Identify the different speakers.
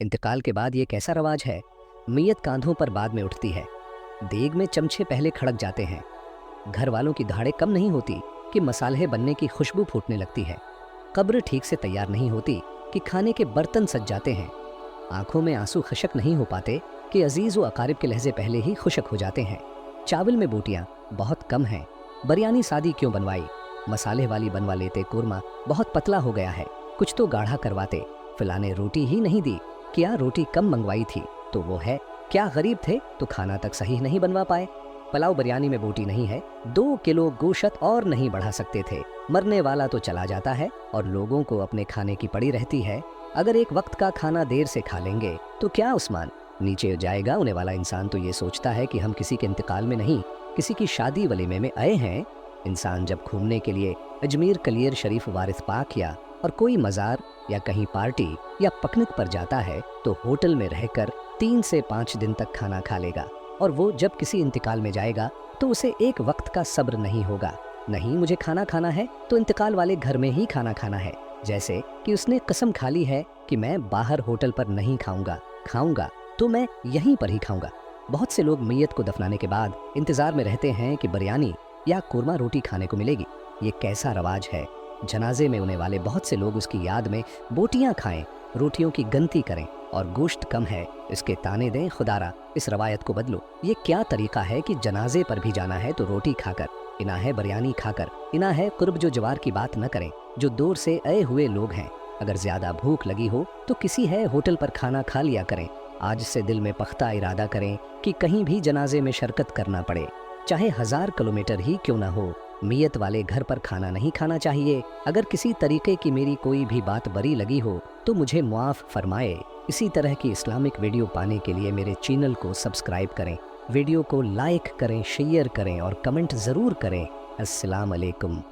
Speaker 1: इंतकाल के बाद ये कैसा रवाज है? मैयत कांधों पर बाद में उठती है। देग में चमचे पहले खड़क जाते हैं। घर वालों की दहाड़े कम नहीं होती कि मसाले बनने की खुशबू फूटने लगती है। कब्र ठीक से तैयार नहीं होती कि खाने के बर्तन सज जाते हैं। आंखों में आंसू खशक नहीं हो पाते कि अजीज व अकारिब के लहजे पहले ही खुशक हो जाते हैं। चावल में बोटियां बहुत कम हैं। बिरयानी सादी क्यों बनवाई? मसाले वाली बनवा लेते। कोरमा बहुत पतला हो गया है, कुछ तो गाढ़ा करवाते। फिला ने रोटी ही नहीं दी। क्या रोटी कम मंगवाई थी तो वो है? क्या गरीब थे तो खाना तक सही नहीं बनवा पाए? पुलाव बिरयानी में बोटी नहीं है, 2 किलो गोश्त और नहीं बढ़ा सकते थे। मरने वाला तो चला जाता है और लोगों को अपने खाने की पड़ी रहती है। अगर एक वक्त का खाना देर से खा लेंगे तो क्या उस्मान? नीचे जाएगा होने वाला इंसान तो ये सोचता है कि हम किसी के इंतकाल में नहीं, किसी की शादी वलीमे में आए हैं। इंसान जब घूमने के लिए अजमेर कलियर शरीफ वारिस पाक या और कोई मज़ार या कहीं पार्टी या पिकनिक पर जाता है तो होटल में रहकर 3 से 5 दिन तक खाना खा लेगा। और वो जब किसी इंतकाल में जाएगा तो उसे एक वक्त का सब्र नहीं होगा। नहीं, मुझे खाना खाना है तो इंतकाल वाले घर में ही खाना खाना है। जैसे कि उसने कसम खा ली है कि मैं बाहर होटल पर नहीं खाऊंगा, खाऊंगा तो मैं यहीं पर ही खाऊंगा। बहुत से लोग मैयत को दफनाने के बाद इंतजार में रहते हैं कि बिरयानी या कोरमा रोटी खाने को मिलेगी। ये कैसा रवाज है? जनाजे में होने वाले बहुत से लोग उसकी याद में बोटियां खाएं, रोटियों की गनती करें और गोश्त कम है इसके ताने दें। खुदारा इस रवायत को बदलो। ये क्या तरीका है कि जनाजे पर भी जाना है तो रोटी खाकर, इना है बिरयानी खाकर, इना है कुर्ब जो जवार की बात न करें, जो दूर से आए हुए लोग हैं। अगर ज्यादा भूख लगी हो तो किसी है होटल पर खाना खा लिया करें। आज से दिल में पख्ता इरादा करें कि कहीं भी जनाजे में शिरकत करना पड़े, चाहे 1000 किलोमीटर ही क्यों ना हो। मैयत वाले घर पर खाना नहीं खाना चाहिए। अगर किसी तरीके की मेरी कोई भी बात बुरी लगी हो तो मुझे मुआफ फरमाए। इसी तरह की इस्लामिक वीडियो पाने के लिए मेरे चैनल को सब्सक्राइब करें, वीडियो को लाइक करें, शेयर करें और कमेंट ज़रूर करें। अस्सलाम अलैकुम।